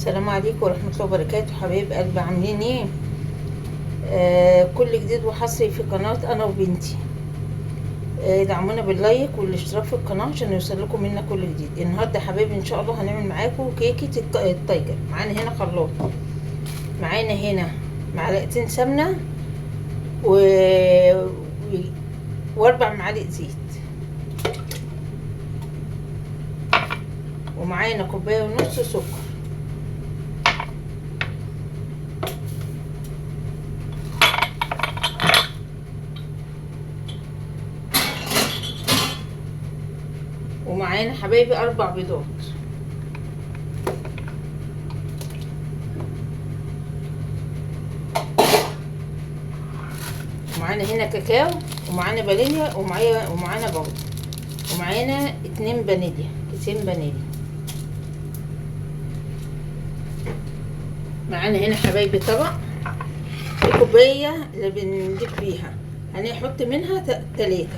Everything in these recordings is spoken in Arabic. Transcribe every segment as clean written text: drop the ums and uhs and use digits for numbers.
السلام عليكم ورحمة الله وبركاته. حبايب قلبي، عاملين ايه؟ كل جديد وحصري في قناة انا وبنتي. دعمونا باللايك والاشتراك في القناة عشان يوصل لكم منا كل جديد. النهاردة حبايبي ان شاء الله هنعمل معاكم كيكة التايجر. معانا هنا خلاط، معانا هنا معلقتين سمنة و... واربع معالق زيت، ومعانا كوباية ونص سكر، ومعانا حبايبي 4 بيضات، ومعانا هنا كاكاو، ومعانا فانيليا، ومعانا بودر، ومعانا 2 فانيليا، كيسين فانيليا. معانا هنا حبايبي طبق، الكوباية اللي بنجيب بيها هنحط منها 3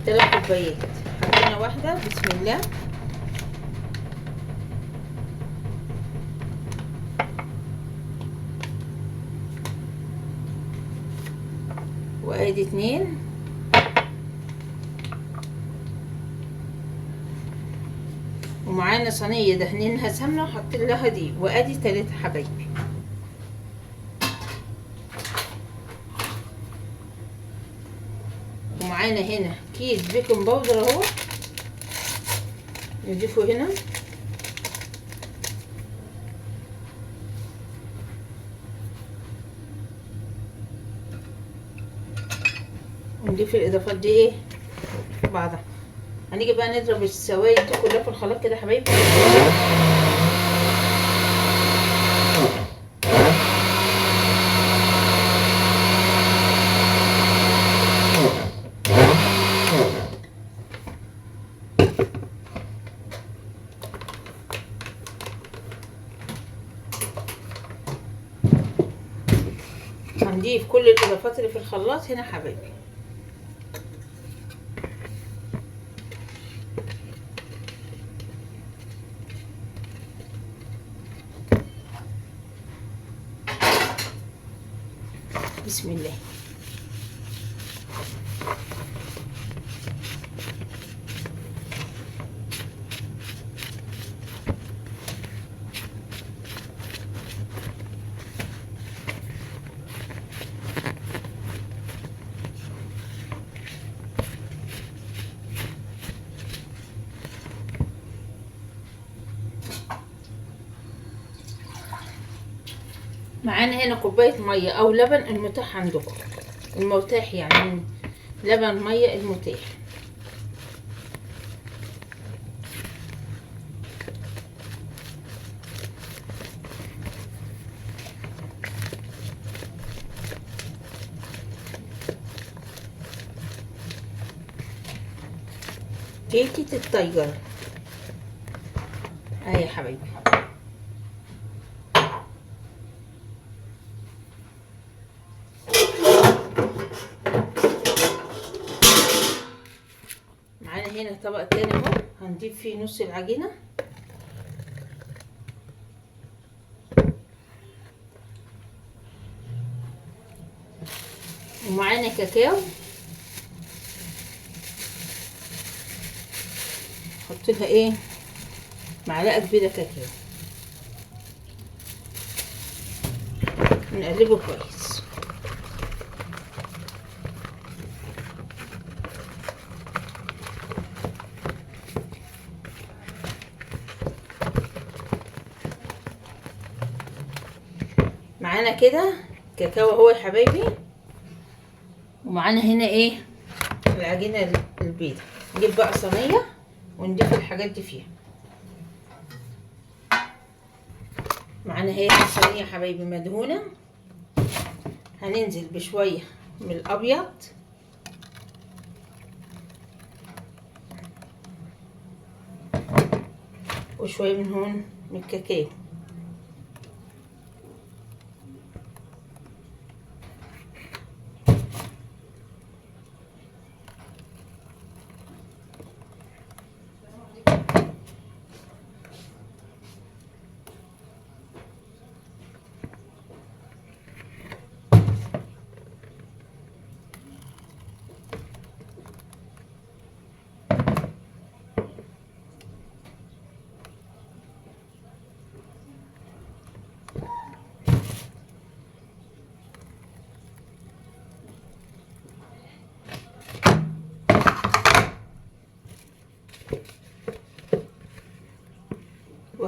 كوبايات. حطينا واحدة، بسم الله، وادي 2، ومعانا صينية دهنينها سمنة وحطين لها دي، وادي 3 حبايبي. ومعانا هنا كيس بيكنج باودر اهو، نضيفه هنا، ونضيف الاضافات دي ايه في بعضها. هنيجي بقى نضرب السوائل دي كلها في الخلاط كده يا حبايبي. هنضيف كل الاضافات اللي في الخلاط هنا حبايبي. بسم الله. معانا هنا كوباية مية او لبن المتاح عندكم، المتاح يعني لبن مية المتاح. كيكة التايجر اهي يا حبايبي. معانا هنا طبق تاني اهو، هنضيف فيه نص العجينة، ومعانا كاكاو، نحط لها ايه معلقة كبيرة كاكاو، نقلبه كويس. معانا كده كاكاو اهو يا حبايبي، ومعانا هنا ايه العجينة البيضة. نجيب بقى صينية ونضيف الحاجات دي فيها. معانا هي الصينية يا حبايبي مدهونة، هننزل بشوية من الابيض، وشوية من هون من الكاكاو.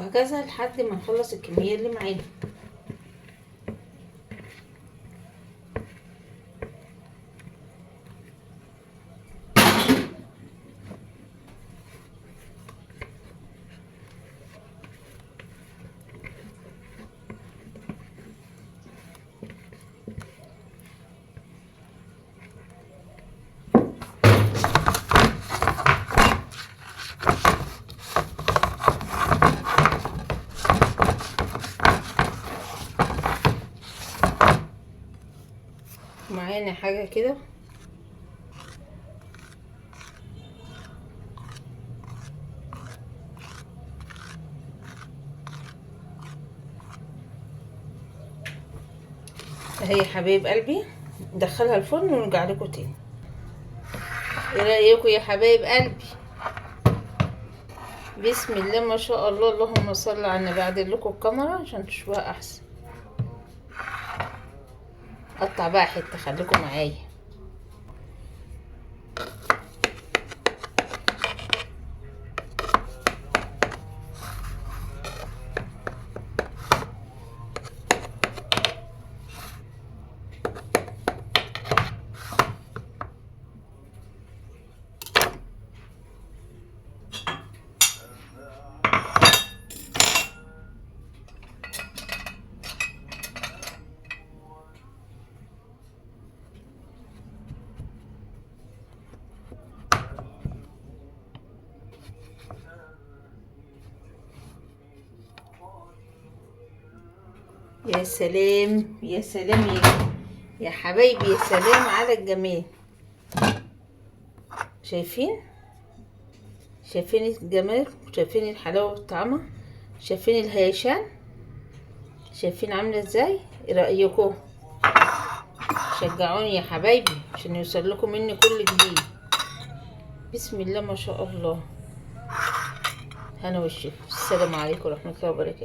وهكذا لحد ما نخلص الكمية اللي معانا. معانا حاجة كده اهي حبايب قلبي، ندخلها الفرن ونرجع لكم تاني. ايه رايكم يا حبايب قلبي؟ بسم الله ما شاء الله، اللهم صل على النبي. اعدل لكم الكاميرا عشان تشوفوها احسن. قطع بقى حته، خليكم معايا. يا سلام يا سلام يا حبايبي، يا سلام على الجمال. شايفين الجمال، شايفين الحلاوه والطعمه، شايفين الهيشان، شايفين عامله ازاي؟ ايه رايكم؟ شجعوني يا حبايبي عشان يوصل لكم مني كل جديد. بسم الله ما شاء الله. هنا والشفا. السلام عليكم ورحمه الله وبركاته.